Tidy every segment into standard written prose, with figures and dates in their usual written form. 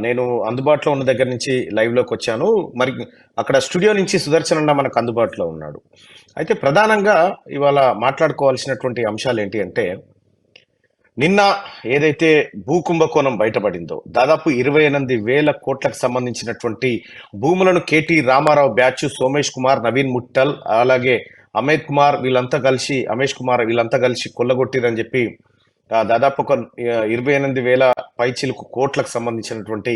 నేను అందుబాటులో ఉన్న దగ్గర నుంచి లైవ్‌లోకి వచ్చాను. మరి అక్కడ స్టూడియో నుంచి సుదర్శన్ అన్న మనకు అందుబాటులో ఉన్నాడు. అయితే ప్రధానంగా ఇవాళ మాట్లాడుకోవాల్సినటువంటి అంశాలేంటి అంటే, నిన్న ఏదైతే భూ కుంభకోణం బయటపడిందో, దాదాపు 28,000 కోట్లకు సంబంధించినటువంటి భూములను కేటీ రామారావు బ్యాచ్, సోమేష్ కుమార్, నవీన్ ముట్టల్, అలాగే అమిత్ కుమార్ వీళ్ళంతా కలిసి, అమేష్ కుమార్ వీళ్ళంతా కలిసి కొల్లగొట్టిరని చెప్పి దాదాపు ఒక 28,000 పైచిలుకు కోట్లకు సంబంధించినటువంటి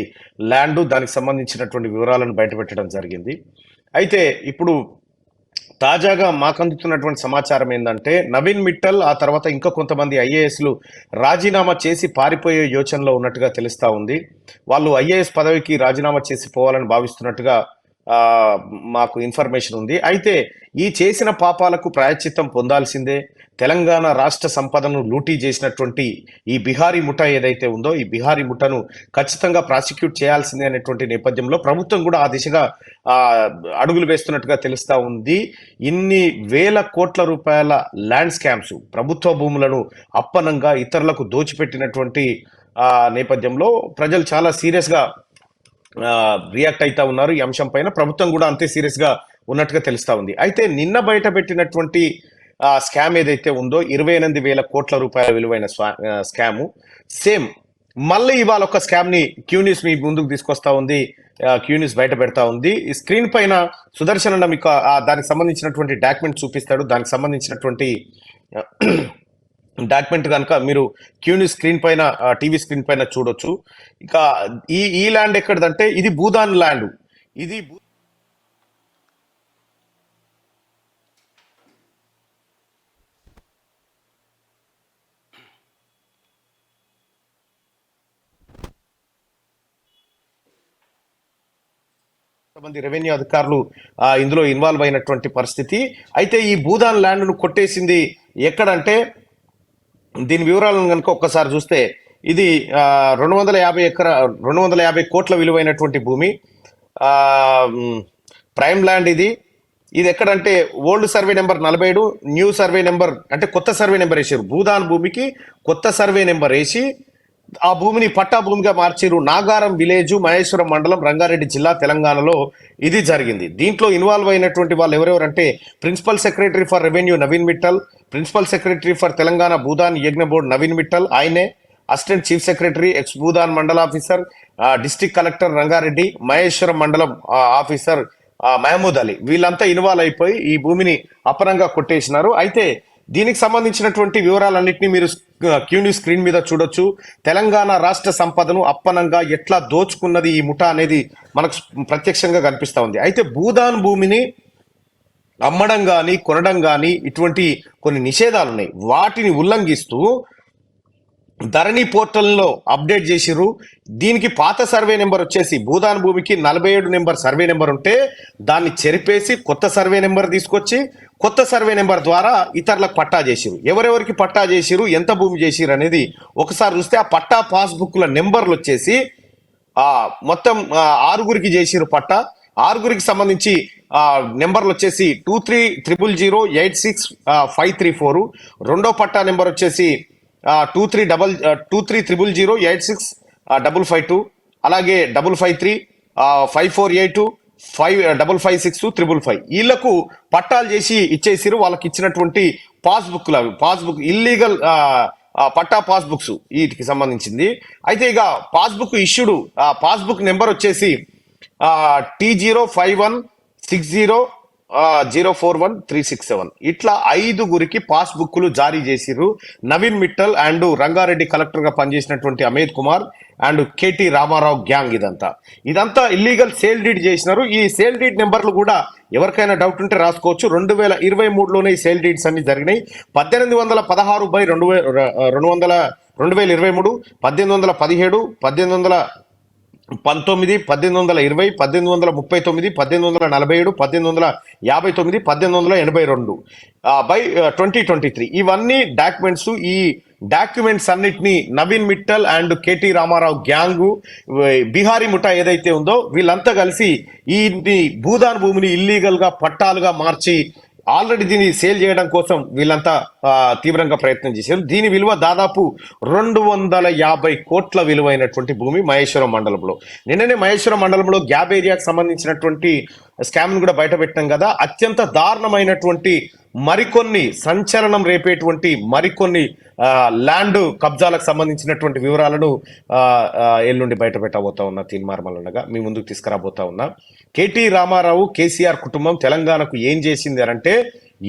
ల్యాండ్, దానికి సంబంధించినటువంటి వివరాలను బయటపెట్టడం జరిగింది. అయితే ఇప్పుడు తాజాగా మాకందుతున్నటువంటి సమాచారం ఏందంటే, నవీన్ మిట్టల్ ఆ తర్వాత ఇంకా కొంతమంది ఐఏఎస్లు రాజీనామా చేసి పారిపోయే యోచనలో ఉన్నట్టుగా తెలుస్తా ఉంది. వాళ్ళు ఐఏఎస్ పదవికి రాజీనామా చేసి పోవాలని భావిస్తున్నట్టుగా మాకు ఇన్ఫర్మేషన్ ఉంది. అయితే ఈ చేసిన పాపాలకు ప్రాయశ్చిత్తం పొందాల్సిందే. తెలంగాణ రాష్ట్ర సంపదను లూటీ చేసినటువంటి ఈ బిహారీ ముఠా ఏదైతే ఉందో, ఈ బిహారీ ముఠాను ఖచ్చితంగా ప్రాసిక్యూట్ చేయాల్సిందే అనేటువంటి నేపథ్యంలో ప్రభుత్వం కూడా ఆ దిశగా ఆ అడుగులు వేస్తున్నట్టుగా తెలుస్తా ఉంది. ఇన్ని వేల కోట్ల రూపాయల ల్యాండ్ స్కామ్స్, ప్రభుత్వ భూములను అప్పనంగా ఇతరులకు దోచిపెట్టినటువంటి నేపథ్యంలో ప్రజలు చాలా సీరియస్ గా రియాక్ట్ అవుతా ఉన్నారు. ఈ అంశం పైన ప్రభుత్వం కూడా అంతే సీరియస్ గా ఉన్నట్టుగా తెలుస్తా ఉంది. అయితే నిన్న బయట పెట్టినటువంటి స్కామ్ ఏదైతే ఉందో, 28,000 కోట్ల రూపాయల విలువైన స్కాము, సేమ్ మళ్ళీ ఇవాళ ఒక స్కామ్ ని క్యూన్యూస్ మీ ముందుకు తీసుకొస్తా ఉంది. క్యూన్యూస్ బయట పెడతా ఉంది. ఈ స్క్రీన్ పైన సుదర్శన్ అన్న మీకు దానికి సంబంధించినటువంటి డాక్యుమెంట్ చూపిస్తాడు. దానికి సంబంధించినటువంటి డాక్యుమెంట్ కనుక మీరు క్యూన్యూస్ స్క్రీన్ పైన, టీవీ స్క్రీన్ పైన చూడొచ్చు. ఇక ఈ ల్యాండ్ ఎక్కడదంటే ఇది భూదాన్ ల్యాండ్. ఇది కొంతమంది రెవెన్యూ అధికారులు ఇందులో ఇన్వాల్వ్ అయినటువంటి పరిస్థితి. అయితే ఈ భూదాన్ ల్యాండ్ ను కొట్టేసింది ఎక్కడంటే, దీని వివరాలను కనుక ఒక్కసారి చూస్తే, ఇది 250 కోట్ల విలువైనటువంటి భూమి, ప్రైమ్ ల్యాండ్ ఇది. ఇది ఎక్కడంటే old survey number 47, new survey number అంటే కొత్త సర్వే నెంబర్ వేసారు. భూదాన్ భూమికి కొత్త సర్వే నెంబర్ వేసి ఆ భూమిని పట్టా భూమిగా మార్చిరు. నాగారం విలేజ్, మహేశ్వరం మండలం, రంగారెడ్డి జిల్లా, తెలంగాణలో ఇది జరిగింది. దీంట్లో ఇన్వాల్వ్ అయినటువంటి వాళ్ళు ఎవరెవరంటే, principal secretary for revenue Naveen Mittal, principal secretary for Telangana Bhoodan Yagna board Naveen Mittal ఆయనే, assistant chief secretary ex Bhoodan mandal officer, district collector Rangareddy, Maheshwaram మండలం ఆఫీసర్ మహమూద్ అలీ, వీళ్ళంతా ఇన్వాల్వ్ అయిపోయి ఈ భూమిని అపరంగా కొట్టేసినారు. అయితే దీనికి సంబంధించినటువంటి వివరాలన్నింటినీ మీరు క్యూన్యూస్ స్క్రీన్ మీద చూడొచ్చు. తెలంగాణ రాష్ట్ర సంపదను అప్పనంగా ఎట్లా దోచుకున్నది ఈ ముఠా అనేది మనకు ప్రత్యక్షంగా కనిపిస్తా ఉంది. అయితే భూదాన్ భూమిని అమ్మడం కానీ, కొనడం కానీ ఇటువంటి కొన్ని నిషేధాలు ఉన్నాయి. వాటిని ఉల్లంఘిస్తూ ధరణి పోర్టల్లో అప్డేట్ చేసిర్రు. దీనికి పాత సర్వే నెంబర్ వచ్చేసి, భూదాన్ భూమికి 47 నెంబర్ సర్వే నెంబర్ ఉంటే దాన్ని చెరిపేసి కొత్త సర్వే నెంబర్ తీసుకొచ్చి కొత్త సర్వే నెంబర్ ద్వారా ఇతరులకు పట్టా చేసిరు. ఎవరెవరికి పట్టా చేసిరు, ఎంత భూమి చేసిరు అనేది ఒకసారి చూస్తే, ఆ పట్టా పాస్బుక్ల నెంబర్లు వచ్చేసి మొత్తం 6గురికి చేసిరు పట్టా. 6గురికి సంబంధించి నెంబర్లు వచ్చేసి 2300086534. రెండో పట్టా నెంబర్ వచ్చేసి 2300086552, అలాగే 553 5482 5556 వీళ్లకు పట్టాలు చేసి ఇచ్చేసిరు. వాళ్ళకి ఇచ్చినటువంటి పాస్బుక్ ఇల్లీగల్ పట్టా పాస్బుక్స్ వీటికి సంబంధించింది. అయితే ఇక పాస్బుక్ ఇష్యూడ్, పాస్బుక్ నెంబర్ వచ్చేసి T0516004137. ఇట్లా 5గురికి పాస్బుక్లు జారీ చేసిర్రు. నవీన్ మిట్టల్ అండ్ రంగారెడ్డి కలెక్టర్ గా పనిచేసినటువంటి అమిత్ కుమార్ అండ్ కేటీ రామారావు గ్యాంగ్ ఇదంతా ఇల్లీగల్ సేల్ డీడ్ చేసినారు. ఈ సేల్ డీడ్ నెంబర్లు కూడా ఎవరికైనా డౌట్ ఉంటే రాసుకోవచ్చు. 2023లోనే ఈ సేల్ డీడ్స్ అన్ని జరిగినాయి. 1816/2023, 1817, 1819, 1820, 1839, 1839, 1847, 1859, 1882 బై 2023. ఇవన్నీ డాక్యుమెంట్స్. ఈ డాక్యుమెంట్స్ అన్నిటినీ నవీన్ మిట్టల్ అండ్ కేటీ రామారావు గ్యాంగు, బిహారీ ముఠా ఏదైతే ఉందో వీళ్ళంతా కలిసి ఈ భూదాన్ భూమిని ఇల్లీగల్ గా పట్టాలుగా మార్చి ఆల్రెడీ దీన్ని సేల్ చేయడం కోసం వీళ్ళంతా తీవ్రంగా ప్రయత్నం చేశారు. దీని విలువ దాదాపు 250 కోట్ల విలువైనటువంటి భూమి మహేశ్వరం మండలంలో. నిన్ననే మహేశ్వరం మండలంలో గ్యాబ్ ఏరియాకి సంబంధించినటువంటి స్కామ్ కూడా బయటపెట్టాం కదా. అత్యంత దారుణమైనటువంటి మరికొన్ని సంచలనం రేపేటువంటి మరికొన్ని ల్యాండ్ కబ్జాలకు సంబంధించినటువంటి వివరాలను ఎల్లుండి బయట పెట్టబోతా ఉన్నా. తీన్మార్మలనగా మీ ముందుకు తీసుకురాబోతా ఉన్నా. కేటీ రామారావు కేసీఆర్ కుటుంబం తెలంగాణకు ఏం చేసింది అంటే,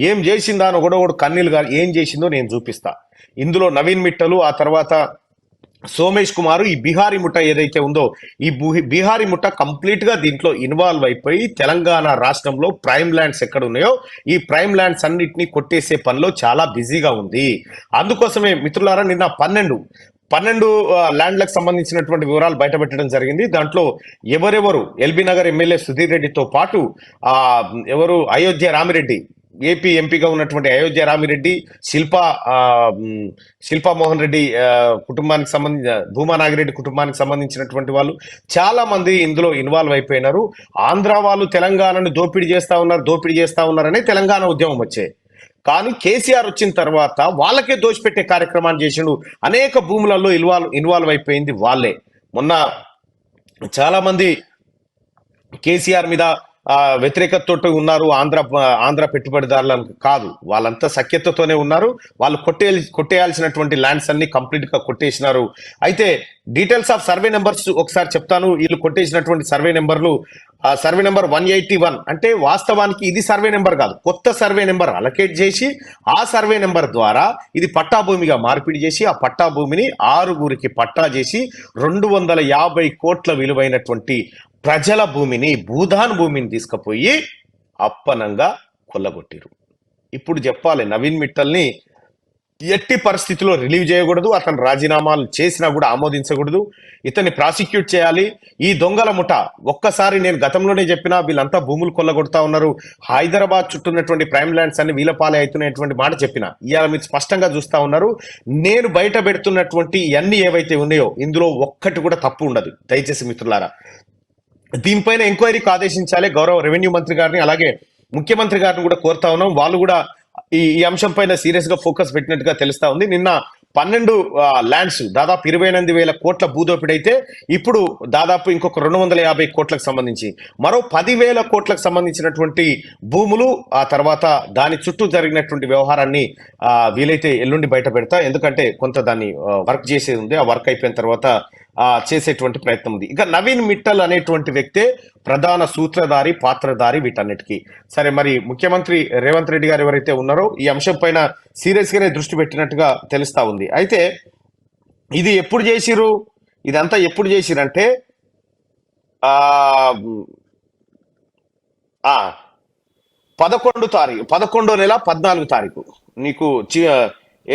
ఏం చేసిందా అని ఒకడొకడు కన్నీలుగా ఏం చేసిందో నేను చూపిస్తా. ఇందులో నవీన్ మిట్టలు, ఆ తర్వాత సోమేష్ కుమార్, ఈ బిహారీ ముఠ ఏదైతే ఉందో ఈ బిహారీ ముఠ కంప్లీట్ గా దీంట్లో ఇన్వాల్వ్ అయిపోయి తెలంగాణ రాష్ట్రంలో ప్రైమ్ ల్యాండ్స్ ఎక్కడ ఉన్నాయో ఈ ప్రైమ్ ల్యాండ్స్ అన్నిటినీ కొట్టేసే పనిలో చాలా బిజీగా ఉంది. అందుకోసమే మిత్రులారా నిన్న 12 ల్యాండ్లకు సంబంధించినటువంటి వివరాలు బయటపెట్టడం జరిగింది. దాంట్లో ఎవరెవరు ఎల్బీ నగర్ ఎమ్మెల్యే సుధీర్ రెడ్డితో పాటు ఎవరు అయోధ్య రామిరెడ్డి, ఏపీ ఎంపీగా ఉన్నటువంటి అయోధ్య రామిరెడ్డి, శిల్పా మోహన్ రెడ్డి కుటుంబానికి సంబంధించిన భూమా నాగిరెడ్డి కుటుంబానికి సంబంధించినటువంటి వాళ్ళు చాలా మంది ఇందులో ఇన్వాల్వ్ అయిపోయినారు. ఆంధ్ర వాళ్ళు తెలంగాణను దోపిడీ చేస్తా ఉన్నారనే తెలంగాణ ఉద్యమం వచ్చే. కానీ కేసీఆర్ వచ్చిన తర్వాత వాళ్ళకే దోచిపెట్టే కార్యక్రమాన్ని చేసిండు. అనేక భూములలో ఇన్వాల్వ్ అయిపోయింది వాళ్ళే. మొన్న చాలా మంది కేసీఆర్ మీద వ్యతిరేకతతో ఉన్నారు. ఆంధ్ర పెట్టుబడిదారులను కాదు, వాళ్ళంతా సఖ్యతతోనే ఉన్నారు. వాళ్ళు కొట్టేయాల్సినటువంటి ల్యాండ్స్ అన్ని కంప్లీట్ గా కొట్టేసినారు. అయితే డీటెయిల్స్ ఆఫ్ సర్వే నెంబర్స్ ఒకసారి చెప్తాను. వీళ్ళు కొట్టేసినటువంటి సర్వే నెంబర్లు, సర్వే నెంబర్ 181 అంటే వాస్తవానికి ఇది సర్వే నెంబర్ కాదు, కొత్త సర్వే నెంబర్ అలకేట్ చేసి ఆ సర్వే నెంబర్ ద్వారా ఇది పట్టా భూమిగా మార్పిడి చేసి ఆ పట్టా భూమిని 6గురికి పట్టా చేసి 250 కోట్ల విలువైనటువంటి ప్రజల భూమిని, భూదాన్ భూమిని తీసుకుపోయి అప్పనంగా కొల్లగొట్టిరు. ఇప్పుడు చెప్పాలి, నవీన్ మిట్టల్ని ఎట్టి పరిస్థితిలో రిలీవ్ చేయకూడదు, అతను రాజీనామాలు చేసినా కూడా ఆమోదించకూడదు, ఇతన్ని ప్రాసిక్యూట్ చేయాలి. ఈ దొంగల ముఠ ఒక్కసారి నేను గతంలోనే చెప్పినా వీళ్ళంతా భూములు కొల్లగొడతా ఉన్నారు, హైదరాబాద్ చుట్టూన్నటువంటి ప్రైమ్ ల్యాండ్స్ అన్ని వీలపాలే అవుతున్నటువంటి మాట చెప్పిన. ఇవాళ మీరు స్పష్టంగా చూస్తా ఉన్నారు. నేను బయట పెడుతున్నటువంటి ఇవన్నీ ఏవైతే ఉన్నాయో ఇందులో ఒక్కటి కూడా తప్పు ఉండదు. దయచేసి మిత్రులారా దీనిపైన ఎంక్వైరీకి ఆదేశించాలి. గౌరవ రెవెన్యూ మంత్రి గారిని అలాగే ముఖ్యమంత్రి గారిని కూడా కోరుతా ఉన్నాం. వాళ్ళు కూడా ఈ అంశం పైన సీరియస్ గా ఫోకస్ పెట్టినట్టుగా తెలుస్తా ఉంది. నిన్న 12 ల్యాండ్స్ దాదాపు 28,000 కోట్ల భూదోపిడి అయితే ఇప్పుడు దాదాపు ఇంకొక 250 కోట్లకు సంబంధించి మరో 10,000 కోట్లకు సంబంధించినటువంటి భూములు, ఆ తర్వాత దాని చుట్టూ జరిగినటువంటి వ్యవహారాన్ని వీలైతే ఎల్లుండి బయట పెడతా. ఎందుకంటే కొంత దాన్ని వర్క్ చేసేది ఉంది. ఆ వర్క్ అయిపోయిన తర్వాత చేసేటువంటి ప్రయత్నం ఉంది. ఇక నవీన్ మిట్టల్ అనేటువంటి వ్యక్తే ప్రధాన సూత్రధారి, పాత్రధారి వీటన్నిటికీ. సరే, మరి ముఖ్యమంత్రి రేవంత్ రెడ్డి గారు ఎవరైతే ఉన్నారో ఈ అంశం పైన సీరియస్ గానే దృష్టి పెట్టినట్టుగా తెలుస్తా ఉంది. అయితే ఇది ఎప్పుడు చేసిరు, ఇదంతా ఎప్పుడు చేసిరంటే 11వ నెల 14వ తారీఖు నీకు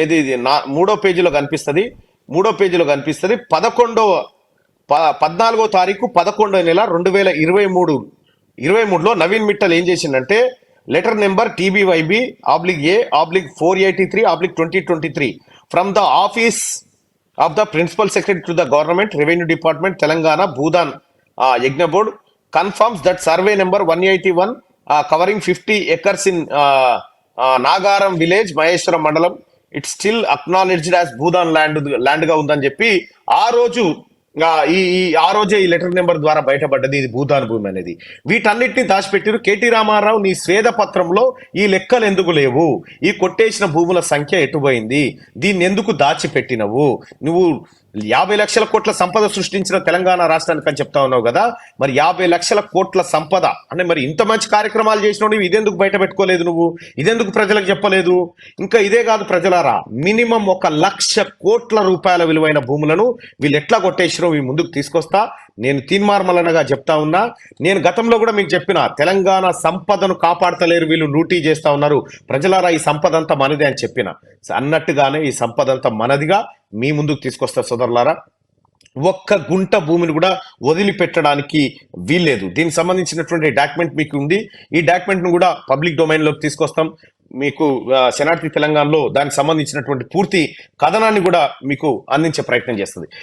ఏది ఇది 3వ పేజీలో కనిపిస్తుంది. 3వ పేజీలో కనిపిస్తుంది 14వ తారీఖు 11వ నెల 2023లో నవీన్ మిట్టల్ ఏం చేసిందంటే letter number TBYB/A/483/2023 from the office of the principal secretary to the government revenue department Telangana Bhoodan Yagna board confirms that survey number 181 covering 50 acres in Nagaram village Maheshwaram మండలం it still acknowledged as Bhoodan land గా ఉందని చెప్పి ఆ రోజే ఈ లెటర్ నెంబర్ ద్వారా బయటపడ్డది ఇది భూదాన్ భూమి అనేది. వీటన్నిటిని దాచిపెట్టిరు. కేటీ రామారావు నీ స్వేద పత్రంలో ఈ లెక్కలు ఎందుకు లేవు, ఈ కొట్టేసిన భూముల సంఖ్య ఎటుపోయింది, దీన్ని ఎందుకు దాచిపెట్టినవు, నువ్వు 50 లక్షల కోట్ల సంపద సృష్టించిన తెలంగాణ రాష్ట్రానికి అని చెప్తా ఉన్నావు కదా, మరి 50 లక్షల కోట్ల సంపద అంటే మరి ఇంత మంచి కార్యక్రమాలు చేసినావు నువ్వు ఇదెందుకు బయట పెట్టుకోలేదు, నువ్వు ఇదెందుకు ప్రజలకు చెప్పలేదు? ఇంకా ఇదే కాదు ప్రజలారా, మినిమం 1,00,000 కోట్ల రూపాయల విలువైన భూములను వీళ్ళు ఎట్లా కొట్టేసినో మీ ముందుకు తీసుకొస్తా. నేను తీన్మార్మలనగా చెప్తా ఉన్నా. నేను గతంలో కూడా మీకు చెప్పిన తెలంగాణ సంపదను కాపాడతలేరు వీళ్ళు, లూటీ చేస్తా ఉన్నారు, ప్రజలారా ఈ సంపద అంతా మనదే అని చెప్పిన అన్నట్టుగానే ఈ సంపద అంతా మనదిగా మీ ముందుకు తీసుకొస్తారు సోదరులారా. ఒక్క గుంట భూమిని కూడా వదిలిపెట్టడానికి వీల్లేదు. దీనికి సంబంధించినటువంటి డాక్యుమెంట్ మీకు ఉంది. ఈ డాక్యుమెంట్ ను కూడా పబ్లిక్ డొమైన్ లోకి తీసుకొస్తాం. మీకు శనార్థి తెలంగాణలో దానికి సంబంధించినటువంటి పూర్తి కథనాన్ని కూడా మీకు అందించే ప్రయత్నం చేస్తుంది.